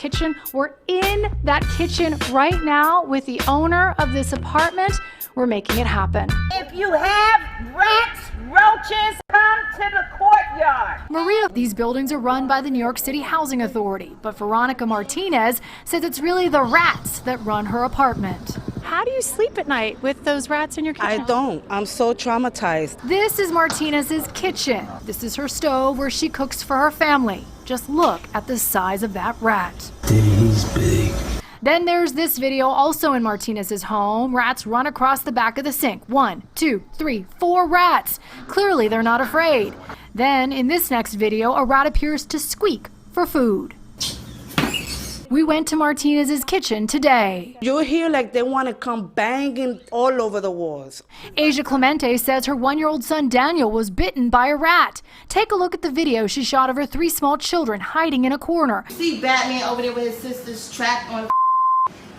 kitchen. We're in that kitchen right now with the owner of this apartment. We're making it happen. If you have rats, roaches, come to the courtyard. Maria, these buildings are run by the New York City Housing Authority, but Veronica Martinez says it's really the rats that run her apartment. How do you sleep at night with those rats in your kitchen? I don't. I'm so traumatized. This is Martinez's kitchen. This is her stove where she cooks for her family. Just look at the size of that rat. He's big. Then there's this video also in Martinez's home. Rats run across the back of the sink. 1, 2, 3, 4 rats. Clearly they're not afraid. Then in this next video, a rat appears to squeak for food. We went to Martinez's kitchen today. You hear like they want to come banging all over the walls. Asia Clemente says her 1-year-old son Daniel was bitten by a rat. Take a look at the video she shot of her 3 small children hiding in a corner. See Batman over there with his sisters trapped on the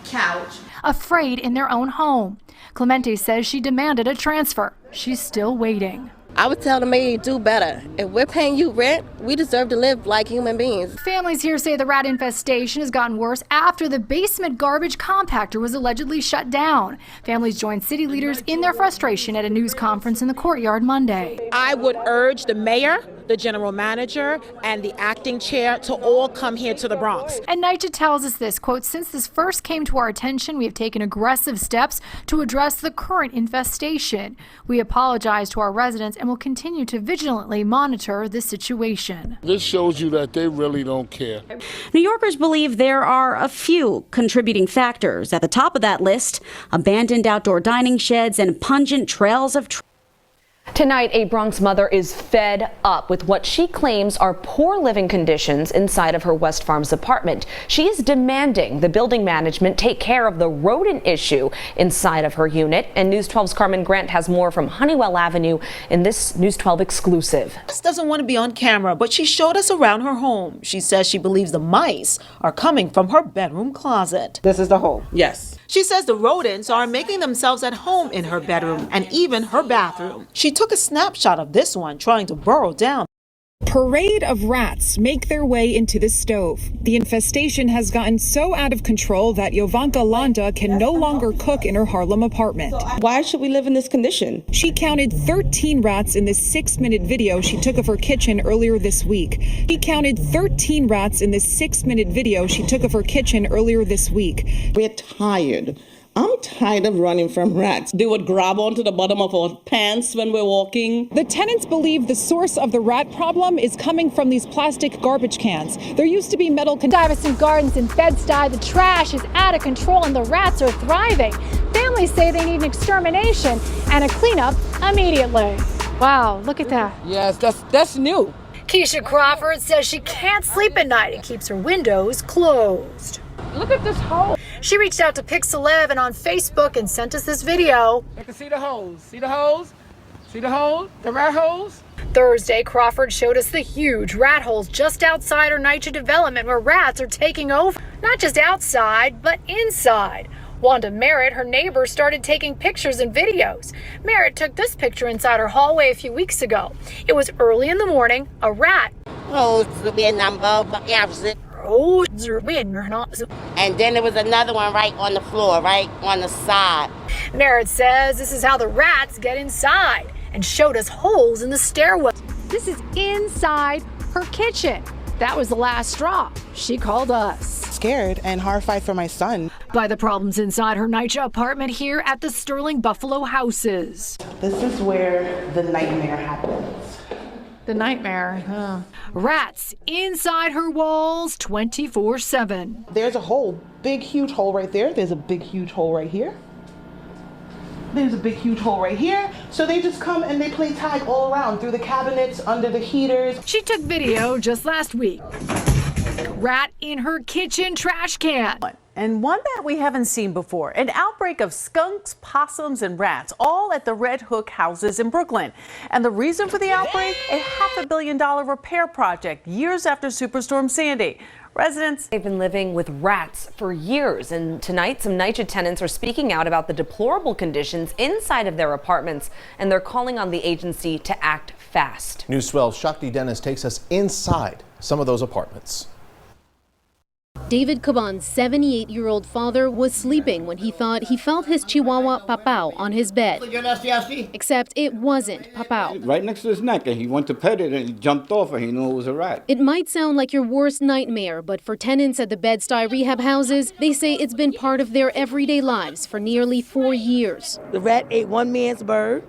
couch. Afraid in their own home. Clemente says she demanded a transfer. She's still waiting. I would tell the mayor to do better. If we're paying you rent, we deserve to live like human beings. Families here say the rat infestation has gotten worse after the basement garbage compactor was allegedly shut down. Families joined city leaders in their frustration at a news conference in the courtyard Monday. I would urge the mayor, the general manager, and the acting chair to all come here to the Bronx. And NYCHA tells us this, quote, since this first came to our attention, we have taken aggressive steps to address the current infestation. We apologize to our residents and will continue to vigilantly monitor this situation. This shows you that they really don't care. New Yorkers believe there are a few contributing factors. At the top of that list, abandoned outdoor dining sheds and pungent trails of Tonight, a Bronx mother is fed up with what she claims are poor living conditions inside of her West Farms apartment. She is demanding the building management take care of the rodent issue inside of her unit. And News 12's Carmen Grant has more from Honeywell Avenue in this News 12 exclusive. She doesn't want to be on camera, but she showed us around her home. She says she believes the mice are coming from her bedroom closet. This is the hole. Yes. She says the rodents are making themselves at home in her bedroom and even her bathroom. She took a snapshot of this one trying to burrow down. Parade of rats make their way into the stove. The infestation has gotten so out of control that Jovanka Landa can no longer cook in her Harlem apartment. Why should we live in this condition? She counted 13 rats in this 6-minute video she took of her kitchen earlier this week. She counted 13 rats in this 6-minute video she took of her kitchen earlier this week. We're tired. I'm tired of running from rats. They would grab onto the bottom of our pants when we're walking. The tenants believe the source of the rat problem is coming from these plastic garbage cans. There used to be metal Stuyvesant Gardens in Bed-Stuy, the trash is out of control and the rats are thriving. Families say they need an extermination and a cleanup immediately. Wow, look at that. Yes, that's new. Keisha Crawford says she can't sleep at night and keeps her windows closed. Look at this hole. She reached out to Pixel11 on Facebook and sent us this video. You can see the holes. See the holes? See the holes? The rat holes? Thursday, Crawford showed us the huge rat holes just outside her NYCHA development where rats are taking over. Not just outside, but inside. Wanda Merritt, her neighbor, started taking pictures and videos. Merritt took this picture inside her hallway a few weeks ago. It was early in the morning. A rat. And then there was another one right on the floor, right on the side. Merritt says this is how the rats get inside and showed us holes in the stairwell. This is inside her kitchen. That was the last straw. She called us. Scared and horrified for my son. By the problems inside her NYCHA apartment here at the Sterling Buffalo Houses. This is where the nightmare happens. The nightmare, huh? Rats inside her walls 24/7. There's a hole, big huge hole right there. There's a big huge hole right here. There's a big huge hole right here. So they just come and they play tag all around through the cabinets, under the heaters. She took video just last week. Rat in her kitchen trash can. And one that we haven't seen before, an outbreak of skunks, possums, and rats, all at the Red Hook houses in Brooklyn. And the reason for the outbreak? A $500 million repair project years after Superstorm Sandy. Residents, they've been living with rats for years, and tonight some NYCHA tenants are speaking out about the deplorable conditions inside of their apartments, and they're calling on the agency to act fast. News 12's Shakti Dennis takes us inside some of those apartments. David Caban's 78-year-old father was sleeping when he thought he felt his Chihuahua Papao on his bed. Except it wasn't Papao. Right next to his neck, and he went to pet it and he jumped off and he knew it was a rat. It might sound like your worst nightmare, but for tenants at the Bed-Stuy rehab houses, they say it's been part of their everyday lives for nearly 4 years. The rat ate one man's bird,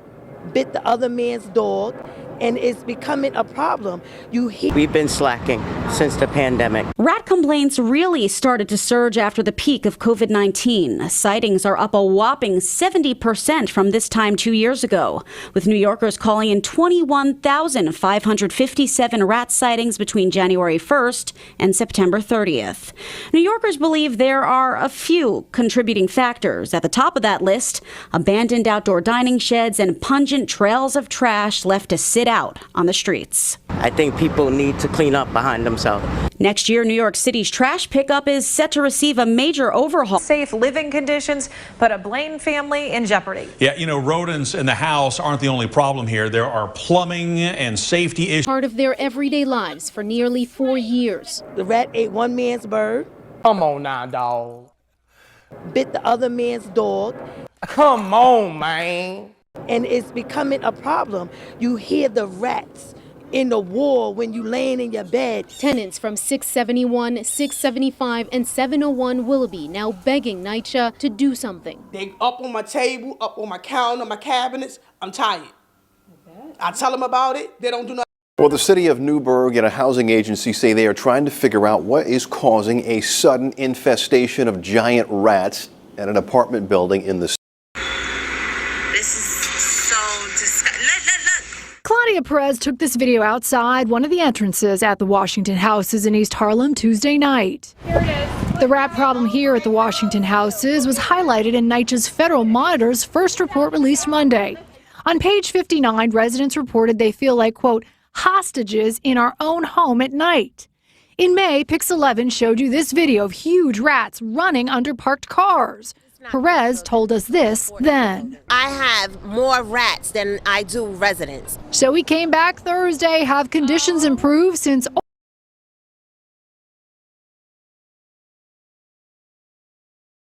bit the other man's dog, and it's becoming a problem. We've been slacking since the pandemic. Rat complaints really started to surge after the peak of COVID-19. Sightings are up a whopping 70% from this time 2 years ago, with New Yorkers calling in 21,557 rat sightings between January 1st and September 30th. New Yorkers believe there are a few contributing factors. At the top of that list, abandoned outdoor dining sheds and pungent trails of trash left to sit out on the streets. I think people need to clean up behind themselves. Next year, New York City's trash pickup is set to receive a major overhaul. Safe living conditions put a Blaine family in jeopardy. Yeah, you know, rodents in the house aren't the only problem here. There are plumbing and safety issues. Part of their everyday lives for nearly 4 years. The rat ate one man's bird. Come on now, dog. Bit the other man's dog. Come on, man. And it's becoming a problem. You hear the rats in the wall when you laying in your bed. Tenants from 671, 675, and 701 Willoughby now begging NYCHA to do something. They up on my table, up on my counter, my cabinets. I'm tired. I tell them about it. They don't do nothing. Well, the city of Newburgh and a housing agency say they are trying to figure out what is causing a sudden infestation of giant rats at an apartment building in the city. Claudia Perez took this video outside one of the entrances at the Washington Houses in East Harlem Tuesday night. Here it is. The rat problem here at the Washington Houses was highlighted in NYCHA's Federal Monitor's first report released Monday. On page 59, residents reported they feel like, quote, hostages in our own home at night. In May, Pix 11 showed you this video of huge rats running under parked cars. Perez told us this then. I have more rats than I do residents. So we came back Thursday. Have conditions improved since